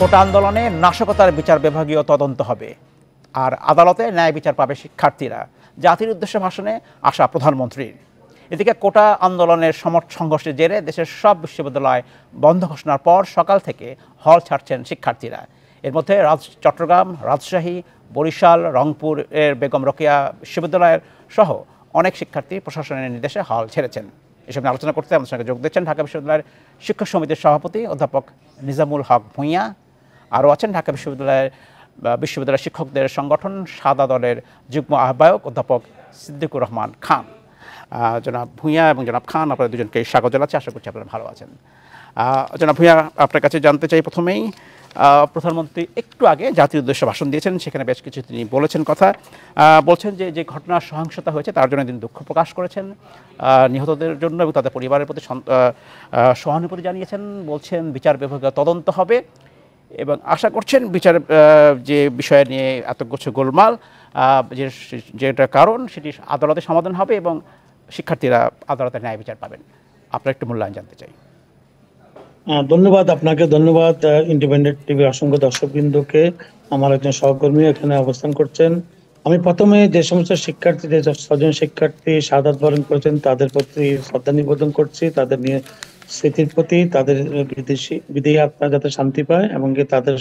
কোটা আন্দোলনে নাশকতার বিচার বিভাগীয় তদন্ত হবে, আর আদালতে ন্যায় বিচার পাবে শিক্ষার্থীরা, জাতির উদ্দেশ্যে ভাষণে আশা প্রধানমন্ত্রীর। এদিকে কোটা আন্দোলনের সংঘর্ষের জেরে দেশের সব বিশ্ববিদ্যালয় বন্ধ ঘোষণার পর সকাল থেকে হল ছাড়ছেন শিক্ষার্থীরা। এর মধ্যে চট্টগ্রাম, রাজশাহী, বরিশাল, রংপুরের বেগম রোকেয়া বিশ্ববিদ্যালয়ের সহ অনেক শিক্ষার্থী প্রশাসনের নির্দেশে হল ছেড়েছেন। এসব নিয়ে আলোচনা করতে আমাদের সঙ্গে যোগ দিচ্ছেন ঢাকা বিশ্ববিদ্যালয়ের শিক্ষক সমিতির সভাপতি অধ্যাপক নিজামুল হক ভূঁইয়া, আরও আছেন ঢাকা বিশ্ববিদ্যালয়ের শিক্ষকদের সংগঠন সাদা দলের যুগ্ম আহ্বায়ক অধ্যাপক সিদ্দিকুর রহমান খান। জনাব ভূঁইয়া এবং জনাব খান, আপনারা দুজনকে স্বাগত জানাচ্ছি। আশা করছি আপনারা ভালো আছেন। জনাব ভূঁইয়া, আপনার কাছে জানতে চাই প্রথমেই, প্রধানমন্ত্রী একটু আগে জাতির উদ্দেশ্যে ভাষণ দিয়েছেন, সেখানে বেশ কিছু তিনি বলেছেন কথা। বলছেন যে ঘটনার সহিংসতা হয়েছে তার জন্য তিনি দুঃখ প্রকাশ করেছেন, নিহতদের জন্য এবং তাদের পরিবারের প্রতি সহানুভূতি জানিয়েছেন। বলছেন বিচার বিভাগীয় তদন্ত হবে এবং আশা করছেন বিচার যে বিষয় নিয়ে এত কিছু গোলমাল, যেটা কারণ সেটি আদালতে সমাধান হবে এবং শিক্ষার্থীরা আদালতে ন্যায় বিচার পাবেন। আপনার একটু মূল্যায়ন জানতে চাই। ধন্যবাদ আপনাকে, ধন্যবাদ ইন্ডিপেন্ডেন্ট টিভির অসংখ্য দর্শকবৃন্দকে। আমার একজন সহকর্মী এখানে অবস্থান করছেন। আমি প্রথমে যে সমস্ত শিক্ষার্থী, যে 6 জন শিক্ষার্থী শাহাদাত বরণ করেছেন তাদের প্রতি শ্রদ্ধা নিবেদন করছি, তাদের নিয়ে স্মৃতির প্রতি, তাদের বিদেহী আত্মা যাতে শান্তি পায় এবং তাদের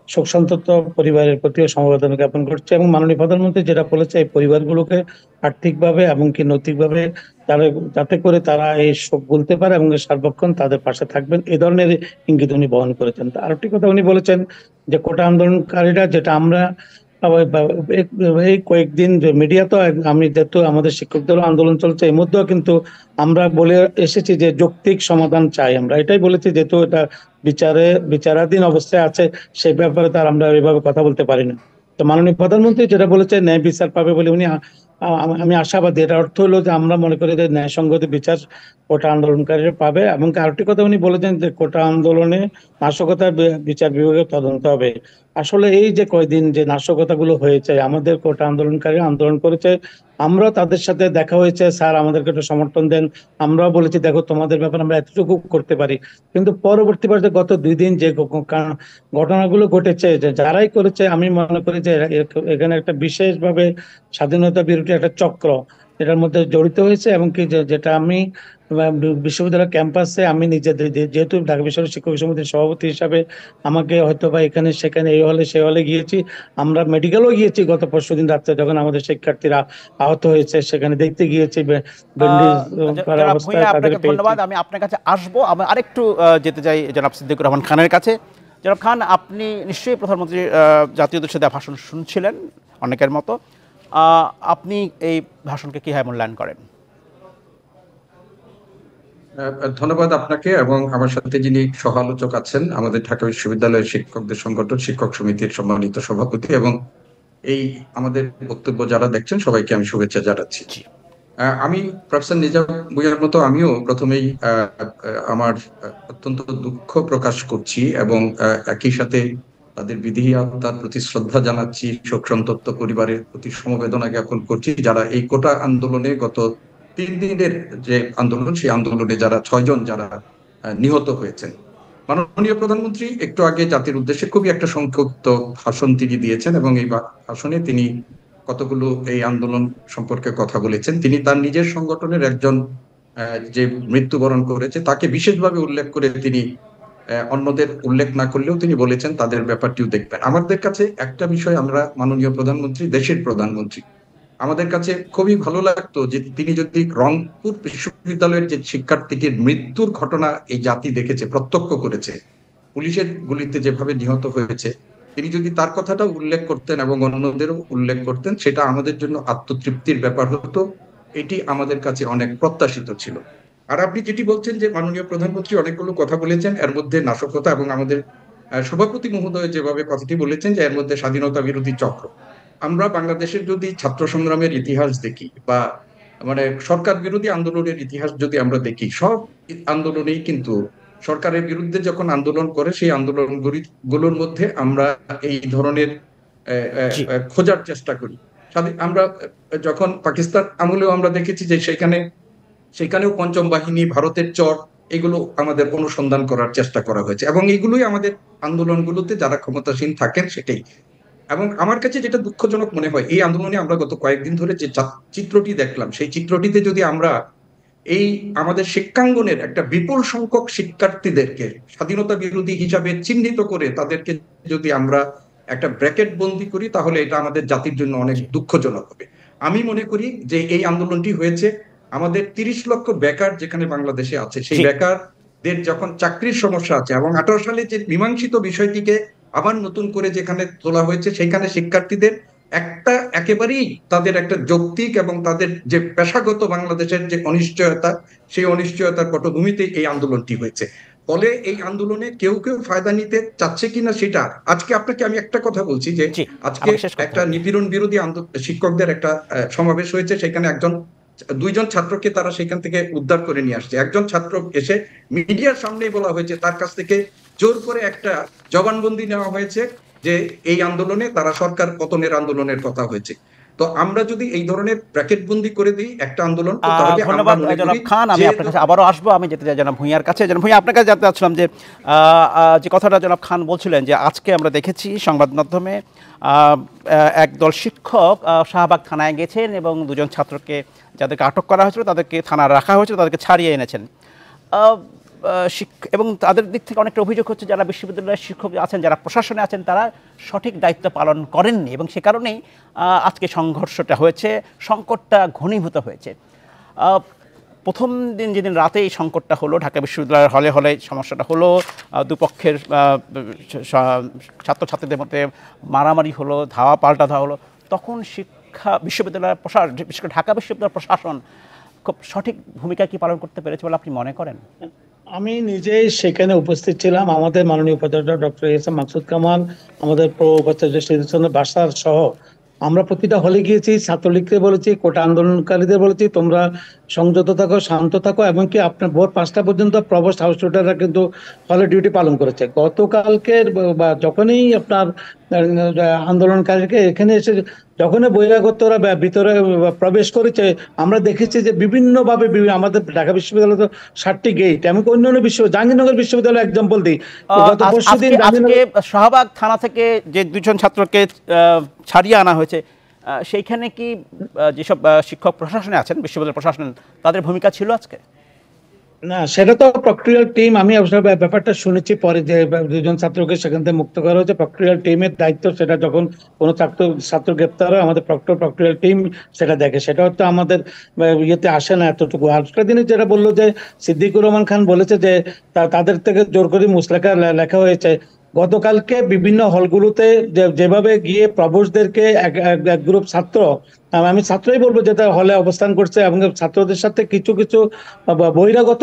শোক সন্তপ্ত পরিবারের প্রতিও সমবেদনা জ্ঞাপন করছে। এবং মাননীয় প্রধানমন্ত্রী যেটা বলেছে, এই পরিবারগুলোকে আর্থিকভাবে এবং কি নৈতিকভাবে যাতে করে তারা এই শোক ভুলতে পারে এবং সার্বক্ষণ তাদের পাশে থাকবেন, এই ধরনের ইঙ্গিত উনি বহন করেছেন। আরেকটি কথা উনি বলেছেন যে কোটা আন্দোলনকারীরা, যেটা আমরা এই কয়েকদিন মিডিয়া তো, আমি যেহেতু আমাদের শিক্ষকদেরও আন্দোলন চলছে, এর মধ্যেও কিন্তু আমরা বলে এসেছি যে যৌক্তিক সমাধান চাই। আমরা এটাই বলেছি, যেহেতু এটা বিচারাধীন অবস্থায় আছে, সেই ব্যাপারে তার আমরা এভাবে কথা বলতে পারি না। তো মাননীয় প্রধানমন্ত্রী যেটা বলেছে ন্যায় বিচার পাবে বলে উনি, আমি আশাবাদী। এটার অর্থ হলো যে আমরা মনে করি যে ন্যায়সঙ্গত বিচার কোটা আন্দোলনকারীরা পাবে। এবং আরেকটি কথা উনি বলেছেন যে কোটা আন্দোলনে নাশকতার বিচার বিভাগীয় তদন্ত হবে। আসলে এই যে কয়দিন যে নাশকতাগুলো হয়েছে, আমাদের কোটা আন্দোলনকারী আন্দোলন করেছে, আমরা তাদের সাথে দেখা হয়েছে, স্যার আমাদেরকে একটু সমর্থন দেন। আমরাও বলেছি দেখো তোমাদের ব্যাপারে আমরা এতটুকু করতে পারি। কিন্তু পরবর্তী পর্যায়ে গত 2 দিন যে ঘটনাগুলো ঘটেছে, যে যারাই করেছে, আমি মনে করি যে এখানে একটা বিশেষভাবে স্বাধীনতা বিরোধী একটা চক্র এটার মধ্যে জড়িত হয়েছে। এবং কি যেটা আমি বিশ্ববিদ্যালয় ক্যাম্পাসে, আমি নিজে যেহেতু ঢাকা বিশ্ববিদ্যালয় শিক্ষক সমিতির সভাপতি হিসাবে আমাকে হয়তো বা এখানে সেখানে এই হলে সে হলে গিয়েছি, আমরা মেডিকেলও গিয়েছি গত পরশুদিন রাত্রে যখন আমাদের শিক্ষার্থীরা আহত হয়েছে, সেখানে দেখতে গিয়েছি। ধন্যবাদ। আমি আপনার কাছে আসবো। আমি আরেকটু যেতে চাই জনাব সিদ্দিকুর রহমান খানের কাছে। জনাব খান, আপনি নিশ্চয়ই প্রধানমন্ত্রী জাতীয় উদ্দেশ্যে দেওয়া ভাষণ শুনছিলেন অনেকের মতো। আপনি এই ভাষণকে কিভাবে মূল্যায়ন করেন? ধন্যবাদ আপনাকে এবং আমার সাথে যিনি সহ আলোচক আছেন, আমাদের ঢাকা বিশ্ববিদ্যালয়ের শিক্ষকদের সংগঠন শিক্ষক সমিতির সম্মানিত সভাপতি, এবং এই আমাদের বক্তব্য যারা দেখছেন সবাইকে আমি শুভেচ্ছা জানাচ্ছি। আমি প্রফেসর নিজাম ভূঁইয়ার মতো আমিও প্রথমেই আমার অত্যন্ত দুঃখ প্রকাশ করছি এবং একই সাথে তাদের বিদেহী আত্মার প্রতি শ্রদ্ধা জানাচ্ছি, শোক সন্তপ্ত পরিবারের প্রতি সমবেদনা জ্ঞাপন করছি, যারা এই কোটা আন্দোলনে গত 3 দিনের যে আন্দোলন, সেই আন্দোলনে যারা 6 জন যারা নিহত হয়েছেন। মাননীয় প্রধানমন্ত্রী একটু আগে জাতির উদ্দেশ্যে খুবই একটা সংক্ষিপ্ত ভাষণ তিনি দিয়েছেন এবং এই ভাষণে তিনি কতগুলো এই আন্দোলন সম্পর্কে কথা বলেছেন। তিনি তার নিজের সংগঠনের একজন যে মৃত্যুবরণ করেছে তাকে বিশেষভাবে উল্লেখ করে তিনি অন্যদের উল্লেখ না করলেও তিনি বলেছেন তাদের ব্যাপারটিও দেখবেন। আমাদের কাছে একটা বিষয়, আমরা মাননীয় প্রধানমন্ত্রী, দেশের প্রধানমন্ত্রী, আমাদের কাছে খুবই ভালো লাগতো যে তিনি যদি রংপুর বিশ্ববিদ্যালয়ের যে শিক্ষার্থীটির মৃত্যুর ঘটনা এই জাতি দেখেছে, প্রত্যক্ষ করেছে, পুলিশের গুলিতে যেভাবে নিহত হয়েছে, তিনি যদি তার কথাটা উল্লেখ করতেন এবং অন্যদেরও উল্লেখ করতেন, সেটা আমাদের জন্য আত্মতৃপ্তির ব্যাপার হতো। এটি আমাদের কাছে অনেক প্রত্যাশিত ছিল। আর আপনি যেটি বলছেন যে মাননীয় প্রধানমন্ত্রী অনেকগুলো কথা বলেছেন, এর মধ্যে নাশকতা, এবং আমাদের সভাপতি মহোদয় যেভাবে কথাটি বলেছেন যে এর মধ্যে স্বাধীনতা বিরোধী চক্র। আমরা বাংলাদেশের যদি ছাত্র সংগ্রামের ইতিহাস দেখি বা মানে সরকার বিরোধী আন্দোলনের ইতিহাস যদি আমরা দেখি, সব আন্দোলনেই কিন্তু সরকারের বিরুদ্ধে যখন আন্দোলন করে, সেই আন্দোলনগুলোর মধ্যে আমরা এই ধরনের খোঁজার চেষ্টা করি। আমরা যখন পাকিস্তান আমলেও আমরা দেখেছি যে সেখানেও পঞ্চম বাহিনী, ভারতের চর, এগুলো আমাদের অনুসন্ধান করার চেষ্টা করা হয়েছে, এবং এগুলোই আমাদের আন্দোলনগুলোতে যারা ক্ষমতাসীন থাকেন সেটাই। এবং আমার কাছে যেটা দুঃখজনক মনে হয়, এই আন্দোলনে আমরা গত কয়েকদিন ধরে যে চিত্রটি দেখলাম, সেই চিত্রটিতে যদি আমরা এই আমাদের শিক্ষাঙ্গনের একটা বিপুল সংখ্যক শিক্ষার্থীদেরকে স্বাধীনতা বিরোধী হিসাবে চিহ্নিত করে তাদেরকে যদি আমরা একটা ব্র্যাকেট বন্দি করি, তাহলে এটা আমাদের জাতির জন্য অনেক দুঃখজনক হবে। আমি মনে করি যে এই আন্দোলনটি হয়েছে আমাদের 30 লক্ষ বেকার যেখানে বাংলাদেশে আছে, সেই বেকারদের যখন চাকরির সমস্যা আছে, এবং 18 সালে যে মীমাংসিত বিষয়টিকে আবার নতুন করে যেখানে তোলা হয়েছে, সেখানে শিক্ষার্থীদের একটা একেবারেই তাদের একটা যৌক্তিক এবং তাদের যে পেশাগত বাংলাদেশের যে অনিশ্চয়তা, সেই অনিশ্চয়তার পটভূমিতে এই আন্দোলনটি হয়েছে। ফলে এই আন্দোলনে কেউ কেউ ফায়দা নিতে চাচ্ছে কিনা সেটা, আজকে আপনাকে আমি একটা কথা বলছি যে আজকে একটা নিপীড়ন বিরোধী শিক্ষকদের একটা সমাবেশ হয়েছে, সেখানে দুইজন ছাত্রকে তারা সেখান থেকে উদ্ধার করে নিয়ে আসছে। একজন ছাত্র এসে মিডিয়ার সামনেই বলা হয়েছে তার কাছ থেকে জোর করে একটা জবানবন্দি নেওয়া হয়েছে যে এই আন্দোলনে তারা সরকার পতনের আন্দোলনের কথা হয়েছে। তো আমরা যদি এই ধরনের ব্র্যাকেট বন্দি করে দিই একটা আন্দোলন, ধন্যবাদ জনাব খান, আমি আপনার কাছে আবারও আসবো। আমি যেতে চাই জনাব ভূঁইয়ার কাছে। জনাব ভূঁইয়া, আপনার কাছে জানতে চাচ্ছিলাম যে কথাটা জনাব খান বলছিলেন যে আজকে আমরা দেখেছি সংবাদ মাধ্যমে একদল শিক্ষক শাহবাগ থানায় গেছেন এবং দুজন ছাত্রকে যাদেরকে আটক করা হয়েছিল তাদেরকে থানায় রাখা হয়েছিল, তাদেরকে ছাড়িয়ে এনেছেন। এবং তাদের দিক থেকে অনেকটা অভিযোগ হচ্ছে যারা বিশ্ববিদ্যালয়ের শিক্ষক আছেন, যারা প্রশাসনে আছেন, তারা সঠিক দায়িত্ব পালন করেননি এবং সে কারণেই আজকে সংঘর্ষটা হয়েছে, সংকটটা ঘনীভূত হয়েছে। প্রথম দিন যেদিন রাতে এই সংকটটা হলো, ঢাকা বিশ্ববিদ্যালয়ের হলে হলে সমস্যাটা হলো, দুপক্ষের ছাত্রছাত্রীদের মধ্যে মারামারি হলো, ধাওয়া পাল্টা ধাওয়া হলো, তখন বিশ্ববিদ্যালয়ের প্রশাসন, বিশেষ করে ঢাকা বিশ্ববিদ্যালয়ের প্রশাসন খুব সঠিক ভূমিকা কি পালন করতে পেরেছে বলে আপনি মনে করেন? আমি নিজেই সেখানে উপস্থিত ছিলাম। আমাদের মাননীয় উপাচার্য ডক্টর এস.এম. মাকসুদ কামাল, আমাদের উপাচার্য শহীদুল বাসার সহ আমরা প্রতিটা হলে গিয়েছি, ছাত্রলীগকে বলেছি, কোটা আন্দোলনকারীদের বলেছি তোমরা সংযত থাকো, শান্ত থাকো, এবং কি আপনার ভোর 5টা পর্যন্ত প্রভোস্ট হাউস শুটাররা কিন্তু হলে ডিউটি পালন করেছে। গতকালকের বা যখনই আপনার আন্দোলনকারীকে এখানে এসে যখনই বহিরাগতরা ভিতরে প্রবেশ করেছে, আমরা দেখেছি যে বিভিন্নভাবে আমাদের ঢাকা বিশ্ববিদ্যালয় তো 7টি গেট, এমনকি অন্যান্য জাহাঙ্গীরনগর বিশ্ববিদ্যালয় এক্সাম্পল দিই, গত পরশুদিন শাহবাগ থানা থেকে যে দুজন ছাত্রকে ছাড়িয়ে আনা হয়েছে, সেইখানে কি যেসব শিক্ষক প্রশাসনে আছেন, বিশ্ববিদ্যালয় প্রশাসন, তাদের ভূমিকা ছিল আজকে? না, সেটা তো প্রক্রিয়াল টিম, আমি ব্যাপারটা শুনেছি পরে যে দুজন ছাত্রকে সেখান থেকে মুক্ত করা হয়েছে। প্রক্রিয়াল টিমের দায়িত্ব, সেটা যখন কোনো ছাত্র গ্রেপ্তার হয় আমাদের প্রক্রিয়াল টিম সেটা দেখে, সেটা হয়তো আমাদের ইয়েতে আসে না এতটুকু। আজকে দিনে যেটা বললো যে সিদ্দিকুর রহমান খান বলেছে যে তাদের থেকে জোর করে মুসলেখা লেখা হয়েছে। গতকালকে বিভিন্ন হলগুলোতে যেভাবে গিয়ে প্রভোস্টদেরকে এক গ্রুপ ছাত্র, আমি ছাত্রই বলবো, যেটা হলে অবস্থান করছে এবং ছাত্রদের সাথে কিছু কিছু বহিরাগত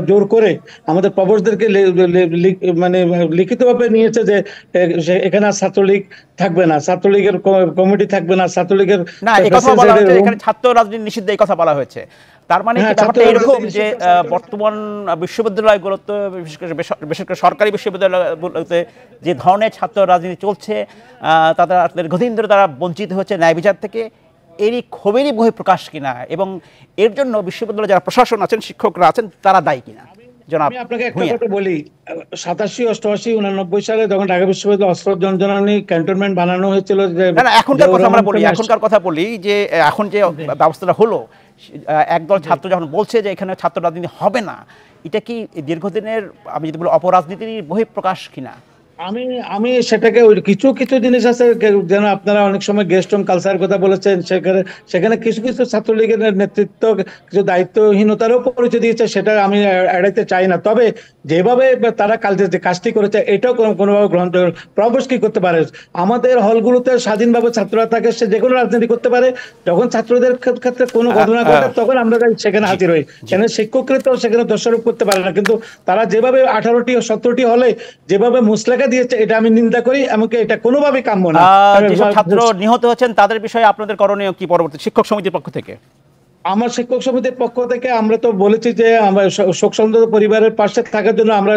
জোর করে আমাদের প্রভোস্টদেরকে মানে লিখিতভাবে নিয়েছে যে এখানে ছাত্রলীগ থাকবে না, ছাত্রলীগের কমিটি থাকবে না, ছাত্রলীগের ছাত্র রাজনীতি নিষিদ্ধ, এই কথা বলা হয়েছে। তার মানে ব্যাপারটা এরকম যে বর্তমান বিশ্ববিদ্যালয়গুলোতে, বিশেষ করে সরকারি বিশ্ববিদ্যালয়গুলোতে যে ধরনের ছাত্র রাজনীতি চলছে, তারা দীর্ঘদিন ধরে তারা বঞ্চিত হচ্ছে ন্যায় বিচার থেকে, এরই ক্ষোভেরই বহিঃপ্রকাশ কিনা, এবং এর জন্য বিশ্ববিদ্যালয়ে যারা প্রশাসন আছেন, শিক্ষকরা আছেন, তারা দায়ী কিনা? আমি আপনাকে একটা কথা বলি, 87, 88, 89 সালে যখন ঢাকা বিশ্ববিদ্যালয় অস্ত্র জনজননী ক্যান্টনমেন্ট বানানো হয়েছিল, এখনকার কথা বলি যে এখন যে ব্যবস্থাটা হলো, একদল ছাত্র যখন বলছে যে এখানে ছাত্র রাজনীতি হবে না, এটা কি দীর্ঘদিনের, আমি যদি বলি, অপরাজনীতির বহিঃপ্রকাশ কিনা? আমি সেটাকে কিছু কিছু জিনিস আছে, যেন আপনারা অনেক সময় গেস্ট হোম কালচার কথা বলেছেন, সেখানে কিছু কিছু ছাত্রলীগের নেতৃত্ব কিছু দায়িত্বহীনতারও পরিচয় দিয়েছে, সেটা আমি এড়াইতে চাই না। তবে যেভাবে তারা যে কাজটি করেছে, এটাও কোনোভাবে গ্রহণযোগ্য। প্রভোস্ট কি করতে পারে? আমাদের হলগুলোতে স্বাধীনভাবে ছাত্ররা থাকে, সে যে কোনো রাজনীতি করতে পারে। যখন ছাত্রদের ক্ষেত্রে কোনো ঘটনা ঘটে, তখন আমরা সেখানে হাজির হই। কেন শিক্ষকরা তো সেখানে দোষারোপ করতে পারে না, কিন্তু তারা যেভাবে 18টি ও 17টি হলে যেভাবে মুসলেখা দিয়েছে, এটা আমি নিন্দা করি, এমনকি এটা কোনোভাবেই কাম্য না। যেসব ছাত্র নিহত হচ্ছেন তাদের বিষয়ে আপনাদের করণীয় কি পরবর্তী শিক্ষক সমিতির পক্ষ থেকে? আমার শিক্ষক সমিতির পক্ষ থেকে আমরা তো বলেছি যে আমরা শোকসন্তপ্ত পরিবারের পাশে থাকার জন্য আমরা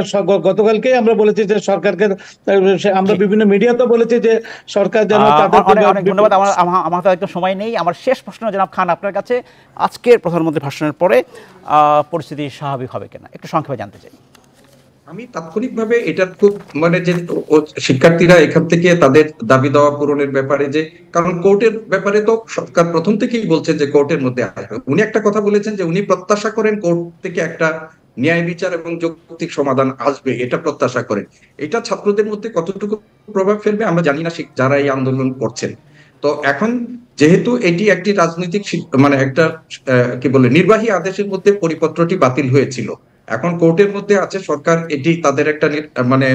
গতকালকেই আমরা বলেছি যে সরকারকে, আমরা জি। বিভিন্ন মিডিয়াতে বলেছি যে সরকার যেন তাদের অনেক অনেক ধন্যবাদ। আমার তো একদম সময় নেই। আমার শেষ প্রশ্ন জনাব খান আপনার কাছে, আজকের প্রধানমন্ত্রী ভাষণের পরে পরিস্থিতি স্বাভাবিক হবে কিনা একটু সংক্ষেপে জানতে চাই। আমি তাৎক্ষণিকভাবে এটা খুব মানে যে শিক্ষার্থীরা এখান থেকে তাদের দাবি দাওয়া পূরণের ব্যাপারে, যে কারণ কোর্টের ব্যাপারে তো সরকার প্রথম থেকেই বলছে যে কোর্টের মধ্যে আসবে। উনি একটা কথা বলেছেন যে উনি প্রত্যাশা করেন কোর্ট থেকে একটা ন্যায় বিচার এবং যৌক্তিক সমাধান আসবে, এটা প্রত্যাশা করেন। এটা ছাত্রদের মধ্যে কতটুকু প্রভাব ফেলবে আমরা জানি না, যারা এই আন্দোলন করছেন। তো এখন যেহেতু এটি একটি রাজনৈতিক মানে একটা কি বলে নির্বাহী আদেশের মধ্যে পরিপত্রটি বাতিল হয়েছিল, এখন কোর্টের মধ্যে আছে, সরকার এটি তাদের একটা মানে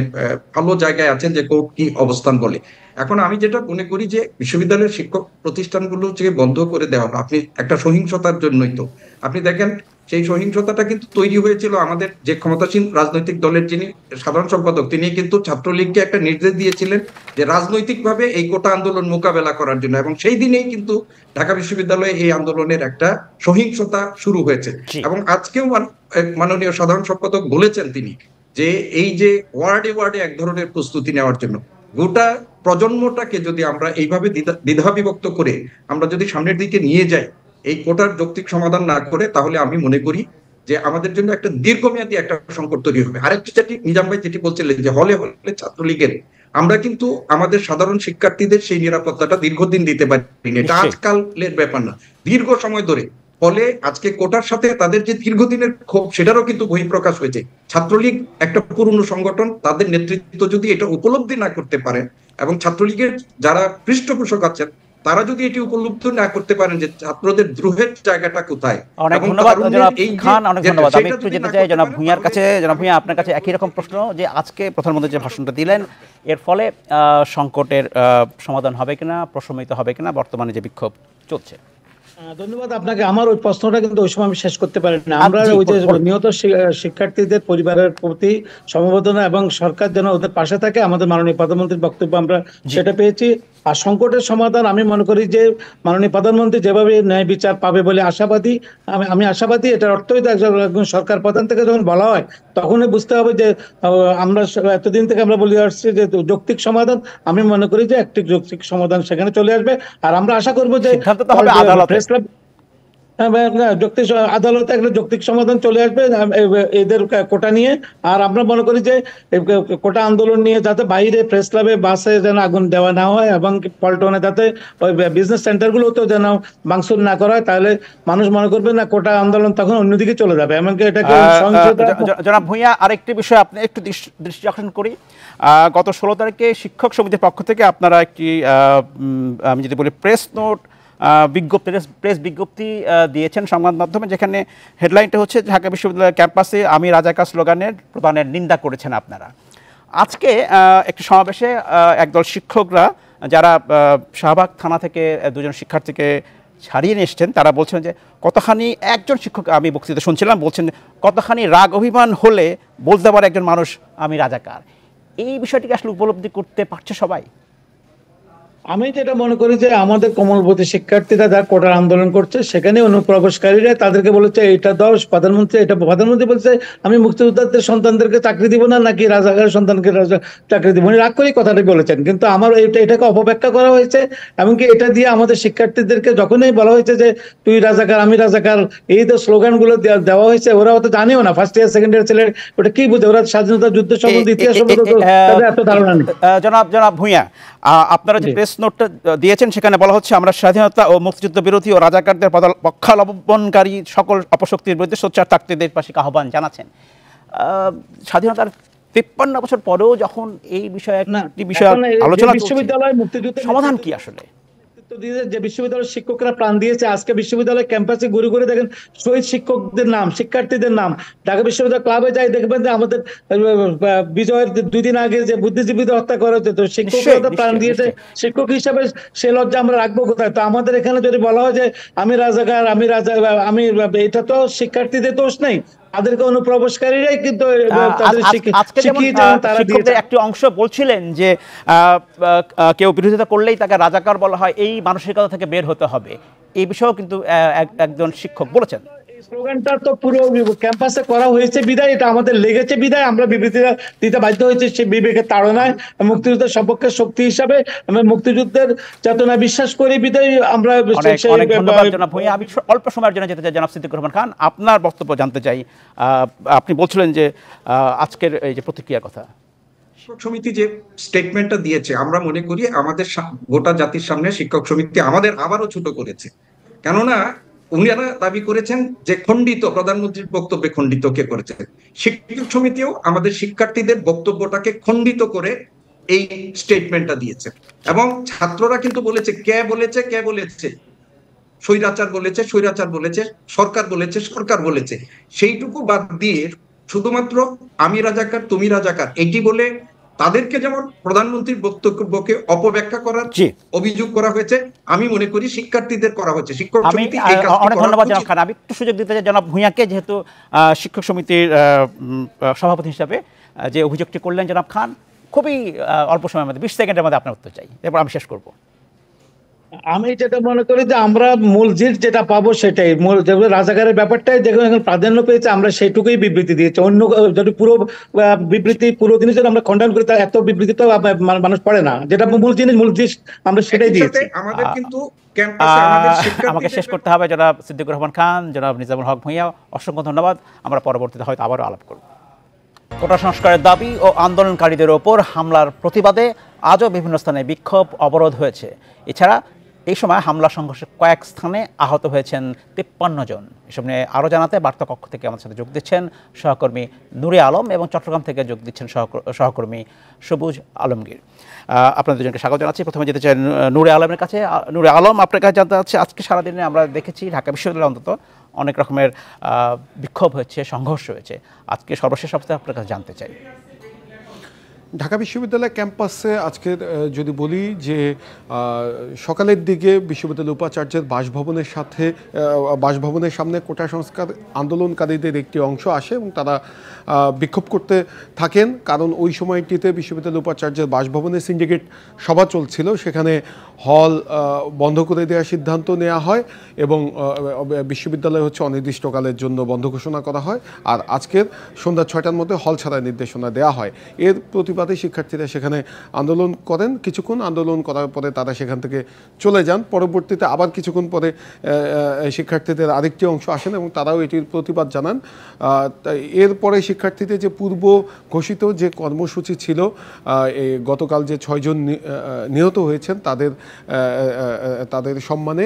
ভালো জায়গায় আছেন যে কোর্ট কি অবস্থান বলে। এখন আমি যেটা মনে করি যে বিশ্ববিদ্যালয়ের শিক্ষক প্রতিষ্ঠানগুলো যে বন্ধ করে দেওয়া হলো, আপনি একটা সহিংসতার জন্যই তো, আপনি দেখেন সেই সহিংসতাটা কিন্তু তৈরি হয়েছিল আমাদের যে ক্ষমতাসীন রাজনৈতিক দলের যিনি সাধারণ সম্পাদক, তিনি কিন্তু ছাত্রলীগকে একটা নির্দেশ দিয়েছিলেন যে রাজনৈতিকভাবে এই কোটা আন্দোলন মোকাবেলা করার জন্য, এবং সেই দিনেই কিন্তু ঢাকা বিশ্ববিদ্যালয়ে এই আন্দোলনের একটা সহিংসতা শুরু হয়েছে। জি। এবং আজকেও মাননীয় সাধারণ সম্পাদক বলেছেন তিনি যে এই যে ওয়ার্ডে ওয়ার্ডে এক ধরনের প্রস্তুতি নেওয়ার জন্য, গোটা প্রজন্মটাকে যদি আমরা এইভাবে দ্বিধা বিভক্ত করে আমরা যদি সামনের দিকে নিয়ে যাই এই কোটার যৌক্তিক সমাধান না করে, তাহলে আমি মনে করি যে আমাদের জন্য একটা দীর্ঘমেয়াদী একটা সংকট তৈরি হবে। আরেকটি যেটি নিজাম ভাই যেটি বলছিলেন যে হলে হলে ছাত্রলীগের, আমরা কিন্তু আমাদের সাধারণ শিক্ষার্থীদের সেই নিরাপত্তাটা দীর্ঘদিন দিতে পারিনি, এটা আজকালের ব্যাপার না, দীর্ঘ সময় ধরে। ফলে আজকে কোটার সাথে তাদের যে দীর্ঘদিনের ক্ষোভ, সেটারও কিন্তু বহিঃপ্রকাশ হয়েছে। ছাত্রলীগ একটা পুরনো সংগঠন, তাদের নেতৃত্ব যদি এটা উপলব্ধি না করতে পারে, এবং ছাত্রলীগের যারা পৃষ্ঠপোষক আছেন তারা যদি এটি উপলব্ধি না করতে পারেন যে ছাত্রদের দ্রোহের জায়গাটা কোথায়। অনেক ধন্যবাদ জনাব খান, অনেক ধন্যবাদ। আমি একটু যেতে চাই জনাব ভূঁইয়ার কাছে। জনাব ভূঁইয়া, আপনার কাছে একই রকম প্রশ্ন, যে আজকে প্রধানমন্ত্রী যে ভাষণটা দিলেন এর ফলে সংকটের সমাধান হবে কিনা, প্রশমিত হবে কিনা বর্তমানে যে বিক্ষোভ চলছে? ধন্যবাদ আপনাকে। আমার ওই প্রশ্নটা কিন্তু ওই সময় আমি শেষ করতে পারি না। আমরা জি, ওই যে বলুন। নিহত শিক্ষার্থীদের পরিবারের প্রতি সমবেদনা এবং সরকার যেন ওদের পাশে থাকে, আমাদের মাননীয় প্রধানমন্ত্রীর বক্তব্য আমরা সেটা পেয়েছি। আর সংকটের সমাধান আমি মনে করি যে মাননীয় প্রধানমন্ত্রী যেভাবে ন্যায় বিচার পাবে বলে আশাবাদী, আমি আশাবাদী। এটার অর্থই তো একজন সরকার প্রধান থেকে যখন বলা হয় তখনই বুঝতে হবে যে আমরা এতদিন থেকে আমরা বলে আসছি যে যৌক্তিক সমাধান, আমি মনে করি যে একটি যৌক্তিক সমাধান সেখানে চলে আসবে। আর আমরা আশা করবো যে সিদ্ধান্ত তো হবে আদালতে। আদালতে একটা যৌক্তিক সমাধান চলে আসবে এদের কোটা নিয়ে। আর আমরা মনে করি যে কোটা আন্দোলন নিয়ে যাতে বাইরে প্রেস ক্লাবে বাসে যেন আগুন দেওয়া না হয়, এবং পল্টনে যাতে ওই বিজনেস সেন্টার গুলোতেও যেন ভাঙচুর না করা হয়, তাহলে মানুষ মনে করবে না কোটা আন্দোলন তখন অন্যদিকে চলে যাবে, এমনকি এটাকে জনাব ভূঁইয়া, আরেকটি বিষয় আপনি একটু দৃষ্টি আকর্ষণ করি। গত 16 তারিখে শিক্ষক সমিতির পক্ষ থেকে আপনারা একটি আমি যদি বলি প্রেস নোট, প্রেস বিজ্ঞপ্তি দিয়েছেন সংবাদ মাধ্যমে, যেখানে হেডলাইনটা হচ্ছে ঢাকা বিশ্ববিদ্যালয়ের ক্যাম্পাসে আমি রাজাকার স্লোগানের প্রদানের নিন্দা করেছেন আপনারা। আজকে একটি সমাবেশে একদল শিক্ষকরা, যারা শাহবাগ থানা থেকে দুজন শিক্ষার্থীকে ছাড়িয়ে নিয়ে এসছেন, তারা বলছেন যে কতখানি, একজন শিক্ষক আমি বক্তৃতা শুনছিলাম, বলছেন কতখানি রাগ অভিমান হলে বলতে পারে একজন মানুষ আমি রাজাকার। এই বিষয়টিকে আসলে উপলব্ধি করতে পারছে সবাই? আমি যেটা মনে করি যে আমাদের কোমলমতি শিক্ষার্থীরা যারা কোটার আন্দোলন করছে, সেখানে অনুপ্রবেশকারীরা তাদেরকে বলেছে এটা দাও, প্রধানমন্ত্রী বলছে আমি মুক্তিযোদ্ধাদের সন্তানদেরকে চাকরি দিব না, নাকি রাজাকারের সন্তানকে চাকরি দিব, উনি রাগ করেই কথাটি বলেছেন। কিন্তু আমার এটাকে অপব্যাখ্যা করা হয়েছে, এমনকি এটা দিয়ে আমাদের শিক্ষার্থীদেরকে যখনই বলা হয়েছে যে তুই রাজাকার আমি রাজাকার, এই তো স্লোগান গুলো দেওয়া হয়েছে, ওরা অত জানেও না, ফার্স্ট ইয়ার সেকেন্ড ইয়ার ছেলে ওটা কি বুঝে, ওরা স্বাধীনতা যুদ্ধ সম্বন্ধে ইতিহাস সম্বন্ধে তাদের এত ধারণা নেই। জনাব ভূঁইয়া, আপনারা যে প্রেস নোটটা দিয়েছেন সেখানে বলা হচ্ছে আমরা স্বাধীনতা ও মুক্তিযুদ্ধ বিরোধী ও রাজাকারদের পক্ষাবলম্বনকারী সকল অপশক্তির বিরুদ্ধে সোচ্চার থাকতে দেশবাসীকে আহ্বান জানাচ্ছেন। স্বাধীনতার 53 বছর পরেও যখন এই বিষয়ে একটি বিষয় আলোচনা বিশ্ববিদ্যালয় মুক্তিযুদ্ধ সমাধান কি আসলে? যে বিশ্ববিদ্যালয়ের শিক্ষকরা প্রাণ দিয়েছে, আজকে বিশ্ববিদ্যালয় ক্যাম্পাসে ঘুরে ঘুরে দেখেন শহীদ শিক্ষকদের নাম, শিক্ষার্থীদের নাম। ঢাকা বিশ্ববিদ্যালয় ক্লাবে যাই দেখবেন যে আমাদের বিজয়ের 2 দিন আগে যে বুদ্ধিজীবীদের হত্যা করা হচ্ছে, তো শিক্ষকরা প্রাণ দিয়েছে, শিক্ষক হিসাবে সে লজ্জা আমরা রাখবো কোথায়? তো আমাদের এখানে যদি বলা হয় যে আমি রাজাকার আমি এটা তো শিক্ষার্থীদের দোষ নেই, তাদেরকে অনুপ্রবেশকারীরাই কিন্তু তাদের আজকে যেমন শিখিয়েছে এবং তারা দিয়েছে। শিক্ষকদের একটি অংশ বলছিলেন যে কেউ বিরোধিতা করলেই তাকে রাজাকার বলা হয়, এই মানসিকতা থেকে বের হতে হবে, এই বিষয়েও কিন্তু একজন শিক্ষক বলেছেন। স্লোগানটা তো পুরো ক্যাম্পাসে করা হয়েছে বিদায়, এটা আমাদের লেগেছে বিদায় আমরা বিবৃতি দিতে বাধ্য হয়েছে সেই বিবেকের তাড়নায়, মুক্তিযুদ্ধের সপক্ষে শক্তি হিসাবে আমরা মুক্তিযুদ্ধের চেতনা বিশ্বাস করি বিদায় আমরা। অনেক ধন্যবাদ জনাব ভূঁইয়া। আমি অল্প সময়ের জন্য যেতে চাই জনাব সিদ্দিকুর রহমান খান, আপনার বক্তব্য জানতে চাই। আপনি বলছিলেন যে আজকের এই যে প্রতিক্রিয়ার কথা, শিক্ষক সমিতি যে স্টেটমেন্টটা দিয়েছে, আমরা মনে করি আমাদের গোটা জাতির সামনে শিক্ষক সমিতি আমাদের আবারও ছোট করেছে। কেননা উনারা দাবি করেছেন যে খণ্ডিত, প্রধানমন্ত্রীর বক্তব্যে খণ্ডিত কে করেছেন? শিক্ষক সমিতিও আমাদের শিক্ষার্থীদের বক্তব্যটাকে খণ্ডিত করে এই স্টেটমেন্টটা দিয়েছে। এবং ছাত্ররা কিন্তু বলেছে, কে বলেছে, স্বৈরাচার বলেছে, সরকার বলেছে, সরকার বলেছে। সেইটুকু বাদ দিয়ে শুধুমাত্র আমি রাজাকার তুমি রাজাকার এটি বলে তাদেরকে যেমন প্রধানমন্ত্রীর বক্তব্যকে অপব্যাখ্যা করার অভিযোগ করা হয়েছে, আমি মনে করি শিক্ষার্থীদের করা হয়েছে। শিক্ষক সমিতি এই কাজটি অনেক ধন্যবাদ জনাব খান। আমি একটু সুযোগ দিতে চাই জনাব ভূঁইয়াকে, যেহেতু শিক্ষক সমিতির সভাপতি হিসাবে যে অভিযোগটি করলেন জনাব খান, খুবই অল্প সময়ের মধ্যে 20 সেকেন্ডের মধ্যে আপনার উত্তর চাই, এরপর আমি শেষ করব। আমি যেটা মনে করি যে আমরা মূল জিনিস যেটা পাবো সেটাই, মূল যেগুলো রাজাকারের ব্যাপারটাই দেখুন এখন প্রাধান্য পেয়েছে, আমরা সেইটুকুই বিবৃতি দিয়েছি। অন্য যদি পুরো বিবৃতি পুরো জিনিস যদি আমরা খণ্ডন করি তার এত বিবৃতি তো মানুষ পড়ে না, যেটা মূল জিনিস আমরা সেটাই দিয়েছি। আমাদের কিন্তু ক্যাম্পাসে আমাদের আমাকে শেষ করতে হবে। জনাব সিদ্দিকুর রহমান খান, জনাব নিজামুল হক ভূঁইয়া, অসংখ্য ধন্যবাদ। আমরা পরবর্তীতে হয়তো আবারও আলাপ করব। কোটা সংস্কারের দাবি ও আন্দোলনকারীদের ওপর হামলার প্রতিবাদে আজও বিভিন্ন স্থানে বিক্ষোভ অবরোধ হয়েছে। এছাড়া এই সময় হামলা সংঘর্ষে কয়েক স্থানে আহত হয়েছেন 53 জন। এসব নিয়ে আরও জানাতে বার্তা কক্ষ থেকে আমাদের সাথে যোগ দিচ্ছেন সহকর্মী নুরে আলম এবং চট্টগ্রাম থেকে যোগ দিচ্ছেন সহকর্মী সবুজ আলমগীর। আপনাদের দুজনকে স্বাগত জানাচ্ছি। প্রথমে যেতে চাই নুরে আলমের কাছে। নুরে আলম, আপনার কাছে জানতে চাচ্ছি, আজকে সারাদিনে আমরা দেখেছি ঢাকা বিশ্ববিদ্যালয়ে অন্তত অনেক রকমের বিক্ষোভ হয়েছে, সংঘর্ষ হয়েছে। আজকে সর্বশেষ অবস্থা আপনার কাছে জানতে চাই। ঢাকা বিশ্ববিদ্যালয় ক্যাম্পাসে আজকে যদি বলি যে সকালের দিকে বিশ্ববিদ্যালয় উপাচার্যের বাসভবনের সামনে কোটা সংস্কার আন্দোলনকারীদের একটি অংশ আসে এবং তারা বিক্ষোভ করতে থাকেন, কারণ ওই সময়টিতে বিশ্ববিদ্যালয় উপাচার্যের বাসভবনে সিন্ডিকেট সভা চলছিল। সেখানে হল বন্ধ করে দেওয়ার সিদ্ধান্ত নেওয়া হয় এবং বিশ্ববিদ্যালয় অনির্দিষ্টকালের জন্য বন্ধ ঘোষণা করা হয়। আর আজকের সন্ধ্যা 6টার মধ্যে হল ছাড়ার নির্দেশনা দেওয়া হয়। এর প্রতিবাদে শিক্ষার্থীরা সেখানে আন্দোলন করেন। কিছুক্ষণ আন্দোলন করার পরে তারা সেখান থেকে চলে যান। পরবর্তীতে আবার কিছুক্ষণ পরে শিক্ষার্থীদের আরেকটি অংশ আসেন এবং তারাও এটির প্রতিবাদ জানান। এরপরে শিক্ষার্থীদের যে পূর্ব ঘোষিত যে কর্মসূচি ছিল, গতকাল যে 6 জন নিহত হয়েছেন তাদের সম্মানে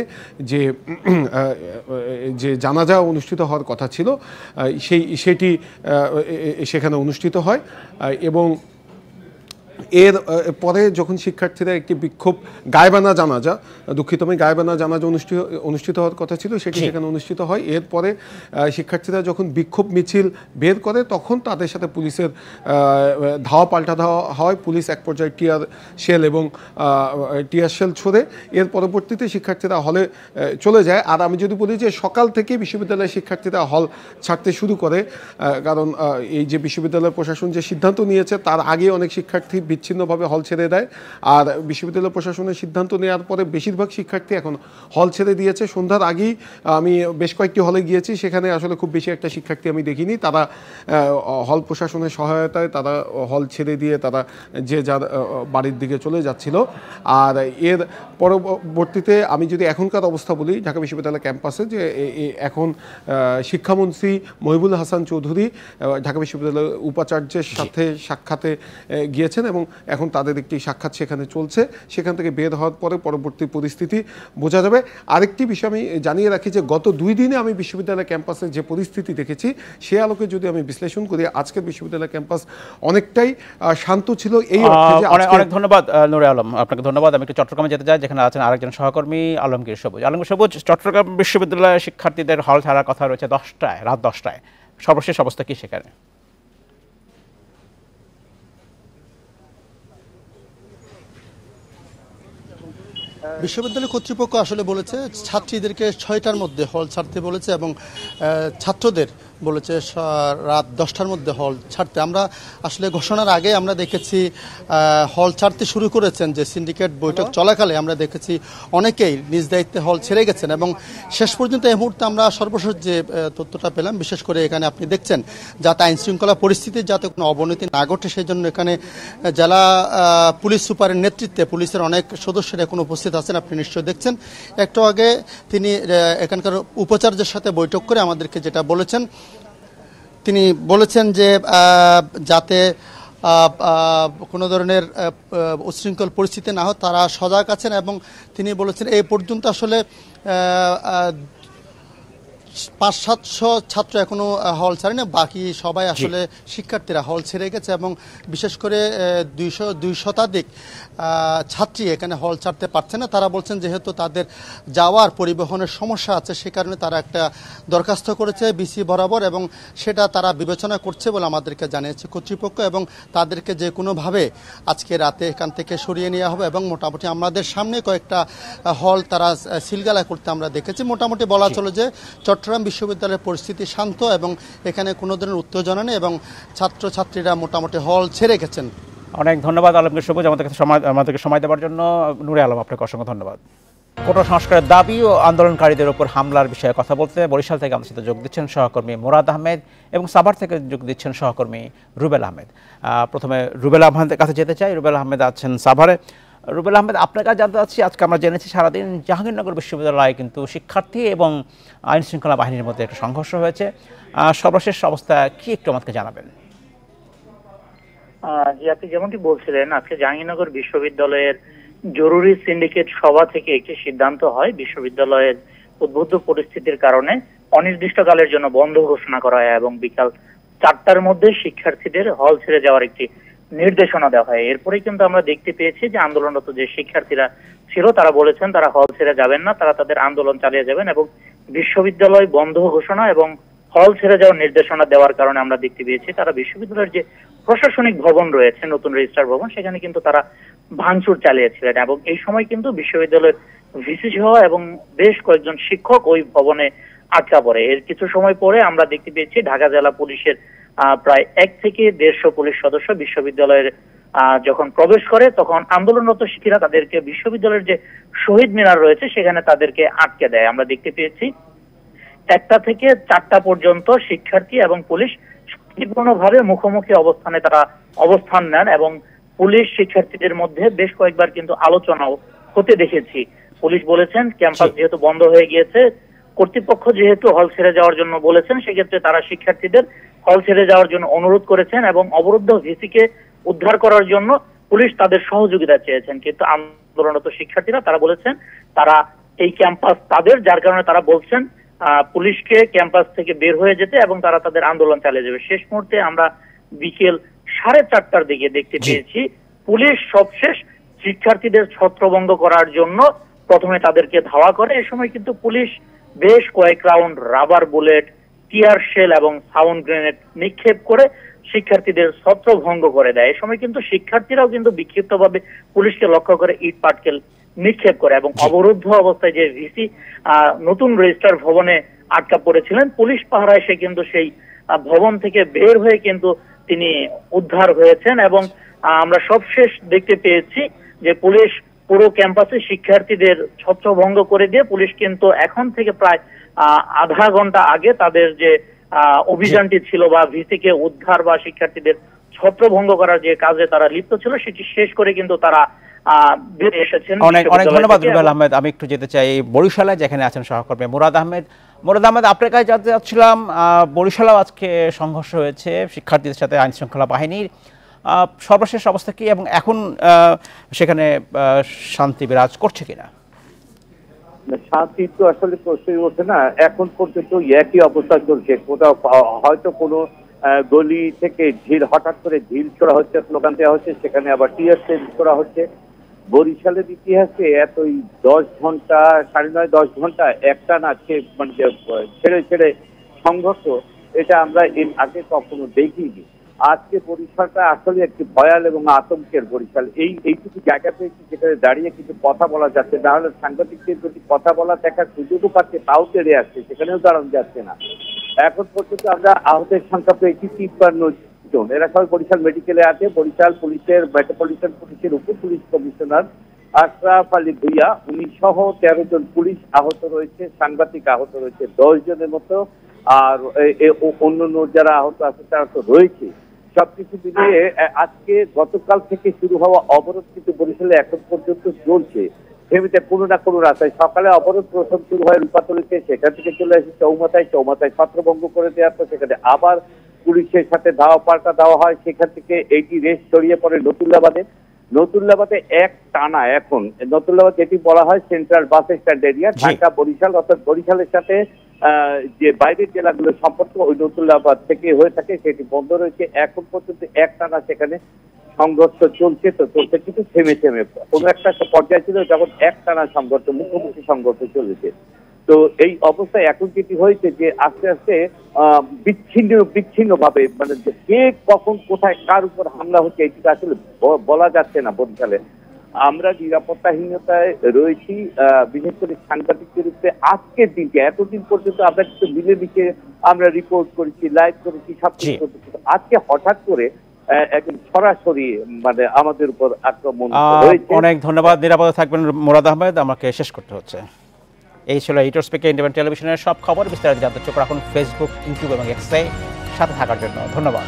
যে জানাজা অনুষ্ঠিত হওয়ার কথা ছিল সেটি সেখানে অনুষ্ঠিত হয়। এবং এর পরে যখন শিক্ষার্থীরা একটি বিক্ষোভ গায়েবানা জানাজা অনুষ্ঠিত হওয়ার কথা ছিল সেটি সেখানে অনুষ্ঠিত হয়। এরপরে শিক্ষার্থীরা যখন বিক্ষোভ মিছিল বের করে তখন তাদের সাথে পুলিশের ধাওয়া পাল্টা ধাওয়া হয়। পুলিশ এক পর্যায়ে টিয়ার শেল ছোড়ে। এর পরবর্তীতে শিক্ষার্থীরা হলে চলে যায়। আর আমি যদি বলি যে সকাল থেকে বিশ্ববিদ্যালয়ের শিক্ষার্থীরা হল ছাড়তে শুরু করে, কারণ এই যে বিশ্ববিদ্যালয় প্রশাসন যে সিদ্ধান্ত নিয়েছে তার আগে অনেক শিক্ষার্থী বিচ্ছিন্নভাবে হল ছেড়ে দেয়। আর বিশ্ববিদ্যালয় প্রশাসনের সিদ্ধান্ত নেওয়ার পরে বেশিরভাগ শিক্ষার্থী এখন হল ছেড়ে দিয়েছে। সন্ধ্যার আগেই আমি বেশ কয়েকটি হলে গিয়েছি, সেখানে আসলে খুব বেশি একটা শিক্ষার্থী আমি দেখিনি। তারা হল প্রশাসনের সহায়তায় তারা হল ছেড়ে দিয়ে তারা যে যার বাড়ির দিকে চলে যাচ্ছিল। আর এর পরবর্তীতে আমি যদি এখনকার অবস্থা বলি ঢাকা বিশ্ববিদ্যালয় ক্যাম্পাসে, যে এখন শিক্ষামন্ত্রী মহিবুল হাসান চৌধুরী ঢাকা বিশ্ববিদ্যালয়ের উপাচার্যের সাথে সাক্ষাতে গিয়েছেন এবং এখন তাদের একটি সাক্ষাৎ সেখানে চলছে। সেখান থেকে বের হওয়ার পরে পরবর্তী পরিস্থিতি বোঝা যাবে। আরেকটি বিষয় আমি জানিয়ে রাখি যে গত 2 দিনে আমি বিশ্ববিদ্যালয় ক্যাম্পাসে যে পরিস্থিতি দেখেছি সে আলোকে যদি আমি বিশ্লেষণ করি, আজকের বিশ্ববিদ্যালয় ক্যাম্পাস অনেকটাই শান্ত ছিল। এই অনেক ধন্যবাদ নুরে আলম, আপনাকে ধন্যবাদ। আমি একটু চট্টগ্রামে যেতে চাই, যেখানে আছেন আরেকজন সহকর্মী আলমগীর সবুজ। চট্টগ্রাম বিশ্ববিদ্যালয়ের শিক্ষার্থীদের হল ছাড়ার কথা রয়েছে রাত 10টায়। সর্বশেষ অবস্থা কি সেখানে? বিশ্ববিদ্যালয় কর্তৃপক্ষ আসলে বলেছে ছাত্রীদেরকে 6টার মধ্যে হল ছাড়তে বলেছে এবং ছাত্রদের বলেছে রাত 10টার মধ্যে হল ছাড়তে। আমরা আসলে ঘোষণার আগে আমরা দেখেছি হল ছাড়তে শুরু করেছেন, যে সিন্ডিকেট বৈঠক চলাকালে আমরা দেখেছি অনেকেই নিজ দায়িত্বে হল ছেড়ে গেছেন এবং শেষ পর্যন্ত এই মুহূর্তে আমরা সর্বশেষ যে তথ্যটা পেলাম, বিশেষ করে এখানে আপনি দেখছেন যাতে আইন শৃঙ্খলা পরিস্থিতির যাতে কোনো অবনতি না ঘটে সেই জন্য এখানে জেলা পুলিশ সুপারের নেতৃত্বে পুলিশের অনেক সদস্যরা এখন উপস্থিত আছেন, আপনি নিশ্চয়ই দেখছেন। একটু আগে তিনি এখানকার উপাচার্যের সাথে বৈঠক করে আমাদেরকে যেটা বলেছেন, তিনি বলেছেন যে যাতে কোনো ধরনের উচ্ছৃঙ্খল পরিস্থিতি না হয় তারা সজাগ আছেন এবং তিনি বলেছেন এই পর্যন্ত আসলে 500-700 ছাত্র এখনো হল ছাড়েনি, বাকি সবাই আসলে শিক্ষার্থীরা হল ছেড়ে গেছে এবং বিশেষ করে 200 শতাধিক ছাত্রী এখানে হল ছাড়তে পারছে না। তারা বলছেন যেহেতু তাদের যাওয়ার পরিবহনের সমস্যা আছে সে কারণে তারা একটা দরখাস্ত করেছে বিসি বরাবর এবং সেটা তারা বিবেচনা করছে বলে আমাদেরকে জানিয়েছে কর্তৃপক্ষ এবং তাদেরকে যে কোনোভাবে আজকে রাতে এখান থেকে সরিয়ে নেওয়া হবে এবং মোটামুটি আমাদের সামনে কয়েকটা হল তারা সিলগালা করতে আমরা দেখেছি। মোটামুটি বলা চলে যে চট্টগ্রাম বিশ্ববিদ্যালয়ের পরিস্থিতি শান্ত এবং এখানে কোনো ধরনের উত্তেজনা নেই এবং ছাত্রছাত্রীরা মোটামুটি হল ছেড়ে গেছেন। অনেক ধন্যবাদ আলমগীর সবুজ আমাদেরকে সময় দেওয়ার জন্য। নূরে আলম, আপনাকে অসংখ্য ধন্যবাদ। কোটা সংস্কারের দাবি ও আন্দোলনকারীদের উপর হামলার বিষয়ে কথা বলতে বরিশাল থেকে আমাদের সাথে যোগ দিচ্ছেন সহকর্মী মুরাদ আহমেদ এবং সাভার থেকে যোগ দিচ্ছেন সহকর্মী রুবেল আহমেদ। প্রথমে রুবেল আহমেদের কাছে যেতে চাই। রুবেল আহমেদ আছেন সাভারে। রুবেল আহমেদ, আপনার কাছে জানতে চাচ্ছি, আজকে আমরা জেনেছি সারাদিন জাহাঙ্গীরনগর বিশ্ববিদ্যালয়ে কিন্তু শিক্ষার্থী এবং আইন শৃঙ্খলা বাহিনীর মধ্যে একটা সংঘর্ষ হয়েছে। সর্বশেষ অবস্থা কি একটু আমাকে জানাবেন? জি, আপনি যেমনটি বলছিলেন, আজকে জাহাঙ্গীরনগর বিশ্ববিদ্যালয়ের জরুরি সিন্ডিকেট সভা থেকে একটি সিদ্ধান্ত হয় বিশ্ববিদ্যালয়ের উদ্বুদ্ধ পরিস্থিতির কারণে অনির্দিষ্টকালের জন্য বন্ধ ঘোষণা করা হয় এবং বিকাল 4টার মধ্যে শিক্ষার্থীদের হল ছেড়ে যাওয়ার একটি নির্দেশনা দেওয়া হয়। এরপরে কিন্তু আমরা দেখতে পেয়েছি যে আন্দোলনরত যে শিক্ষার্থীরা ছিল তারা বলেছেন তারা হল ছেড়ে যাবেন না, তারা তাদের আন্দোলন চালিয়ে যাবেন এবং বিশ্ববিদ্যালয় বন্ধ ঘোষণা এবং হল ছেড়ে যাওয়ার নির্দেশনা দেওয়ার কারণে আমরা দেখতে পেয়েছি তারা বিশ্ববিদ্যালয়ের যে প্রশাসনিক ভবন রয়েছে, নতুন রেজিস্ট্রার ভবন, সেখানে কিন্তু তারা ভাঙচুর চালিয়েছিলেন এবং এই সময় কিন্তু বিশ্ববিদ্যালয়ের ভিসি সহ এবং বেশ কয়েকজন শিক্ষক ওই ভবনে আটকা পড়ে। এর কিছু সময় পরে আমরা দেখতে পেয়েছি ঢাকা জেলা পুলিশের প্রায় 1 থেকে 150 পুলিশ সদস্য বিশ্ববিদ্যালয়ের যখন প্রবেশ করে তখন আন্দোলনরত শিক্ষার্থীরা তাদেরকে বিশ্ববিদ্যালয়ের যে শহীদ মিনার রয়েছে সেখানে তাদেরকে আটকে দেয়। আমরা দেখতে পেয়েছি 1টা থেকে 4টা পর্যন্ত শিক্ষার্থী এবং পুলিশ শান্তিপূর্ণভাবে মুখোমুখি অবস্থানে তারা অবস্থান নেন এবং পুলিশ শিক্ষার্থীদের মধ্যে বেশ কয়েকবার কিন্তু আলোচনাও হতে দেখেছি। পুলিশ বলেছেন ক্যাম্পাস যেহেতু বন্ধ হয়ে গিয়েছে, কর্তৃপক্ষ যেহেতু হল ছেড়ে যাওয়ার জন্য বলেছেন, সেক্ষেত্রে তারা শিক্ষার্থীদের হল ছেড়ে যাওয়ার জন্য অনুরোধ করেছেন এবং অবরুদ্ধ ভিসিকে উদ্ধার করার জন্য পুলিশ তাদের সহযোগিতা চেয়েছেন। কিন্তু আন্দোলনরত শিক্ষার্থীরা তারা বলেছেন তারা এই ক্যাম্পাস তাদের, যার কারণে তারা বলছেন পুলিশকে ক্যাম্পাস থেকে বের হয়ে যেতে এবং তারা তাদের আন্দোলন চালিয়ে যাবে। শেষ মুহূর্তে আমরা বিকেল 4:30টার দিকে দেখতে পেয়েছি পুলিশ সবশেষ শিক্ষার্থীদের ছত্রভঙ্গ করার জন্য প্রথমে তাদেরকে ধাওয়া করে। এ সময় কিন্তু পুলিশ বেশ কয়েক round rubber bullet, tear shell এবং সাউন্ড গ্রেনেড নিক্ষেপ করে শিক্ষার্থীদের ছত্রভঙ্গ করে দেয়। এ সময় কিন্তু শিক্ষার্থীরাও কিন্তু বিক্ষিপ্তভাবে পুলিশকে লক্ষ্য করে ইট পাটকেল নিক্ষেপ করে এবং অবরুদ্ধ অবস্থায় যে ভিসি নতুন রেজিস্ট্রার ভবনে আটকা পড়েছিলেন, পুলিশ পাহারায় সে কিন্তু সেই ভবন থেকে বের হয়ে কিন্তু তিনি উদ্ধার হয়েছেন এবং আমরা সবশেষ দেখতে পেয়েছি যে পুলিশ পুরো ক্যাম্পাসে শিক্ষার্থীদের ছত্রভঙ্গ করে দিয়ে পুলিশ কিন্তু এখন থেকে প্রায় আধা ঘন্টা আগে তাদের যে অভিযানটি ছিল বা ভিসিকে উদ্ধার বা শিক্ষার্থীদের ছত্রভঙ্গ করার যে কাজে তারা লিপ্ত ছিল সেটি শেষ করে কিন্তু তারা বের এসেছেন। অনেক অনেক ধন্যবাদ রুবেল আহমেদ। আমি একটু যেতে চাই বরিশালে, যেখানে আছেন সহকর্মী মুরাদ আহমেদ। মুরাদ আহমেদ, আপনার কাছে জানতে চাচ্ছিলাম, বরিশালেও আজকে সংঘর্ষ হয়েছে শিক্ষার্থীদের সাথে আইন শৃঙ্খলা বাহিনীর, সর্বশেষ অবস্থা কি এবং এখন সেখানে শান্তি বিরাজ করছে কিনা? শান্তি তো আসলে প্রশ্নই ওঠে না, এখন পর্যন্ত একই অবস্থা চলছে। কোথাও হয়তো কোনো গলি থেকে হঠাৎ করে ঢিল ছোড়া হচ্ছে, স্লোগান দেওয়া হচ্ছে, সেখানে আবার টিয়ার সেল ছোড়া হচ্ছে। বরিশালের ইতিহাসে এতই 10 ঘন্টা 9.5-10 ঘন্টা একটা না মানে ছেড়ে ছেড়ে সংঘর্ষ, এটা আমরা এর আগে কখনো দেখিনি। আজকে বরিশালটা আসলে একটি ভয়াল এবং আতঙ্কের বরিশাল। এইটুকু জায়গা পেয়েছি যেখানে দাঁড়িয়ে কিছু কথা বলা যাচ্ছে, না হলে সাংবাদিকদের যদি কথা বলা দেখার সুযোগও পাচ্ছে তাও তেড়ে আসছে, সেখানেও দাঁড়ানো যাচ্ছে না। এখন পর্যন্ত আমরা আহতের সংখ্যা পেয়েছি 53 জন। এরা সবাই বরিশাল মেডিকেলে আছে। বরিশাল পুলিশের মেট্রোপলিটন পুলিশের উপ পুলিশ কমিশনার আশরাফ আলী ভুইয়া উনি সহ 13 জন পুলিশ আহত রয়েছে, সাংবাদিক আহত রয়েছে 10 জনের মতো, আর অন্যান্য যারা আহত আছে তারা তো রয়েছে। সবকিছু মিলিয়ে আজকে গতকাল থেকে শুরু হওয়া অবরোধ কিন্তু বরিশালে এখন পর্যন্ত চলছে। ফেমিতে কোনো না কোনো রাস্তায় সকালে অবরোধ প্রথম শুরু হয় রূপাতলিতে, সেখান থেকে চলে আসে চৌমাথায় ছত্রভঙ্গ করে দেওয়ার পর সেখানে আবার পুলিশের সাথে ধাওয়া পাল্টা দেওয়া হয়। সেখান থেকে এইটি রেস ছড়িয়ে পড়ে নতুল্লাবাদে এক টানা এখন নতুল্লাবাদ যেটি বলা হয় central bus stand area, Dhaka Barisal, অর্থাৎ বরিশালের সাথে যে বাইরের জেলাগুলোর সম্পর্ক ওই নতুল্লাবাদ থেকে হয়ে থাকে সেটি বন্ধ রয়েছে। এখন পর্যন্ত এক টানা সেখানে সংঘর্ষ চলছে কিন্তু থেমে কোনো একটা পর্যায়ে ছিল যখন এক টানা সংঘর্ষ, মুখোমুখি সংঘর্ষ চলেছে। তো এই অবস্থায় এখন যেটি হয়েছে যে আস্তে আস্তে বিচ্ছিন্ন ভাবে মানে কে কখন কোথায় কার উপর হামলা হচ্ছে এটি আসলে বলা যাচ্ছে না বরিশালে। আমরা নিরাপত্তাহীনতায় রয়েছি, বিশেষ করে সাংবাদিকদের উপরে। আজকের দিনকে এতদিন পর্যন্ত আমরা কিন্তু মিলেমিশে আমরা রিপোর্ট করেছি, লাইভ করেছি, সবকিছু করতেছি। আজকে হঠাৎ করে একদম সরাসরি মানে আমাদের উপর আক্রমণ হয়েছে। অনেক ধন্যবাদ। নিরাপদে থাকবেন মুরাদ আহমেদ। আমাকে শেষ করতে হচ্ছে। এই ছিল ইউটিউব স্পিকে ইন্ডিপেন্ডেন্ট টেলিভিশনের সব খবর। বিস্তারিত জানতে চোখ রাখুন ফেসবুক, ইউটিউব এবং এক্সে। সাথে থাকার জন্য ধন্যবাদ।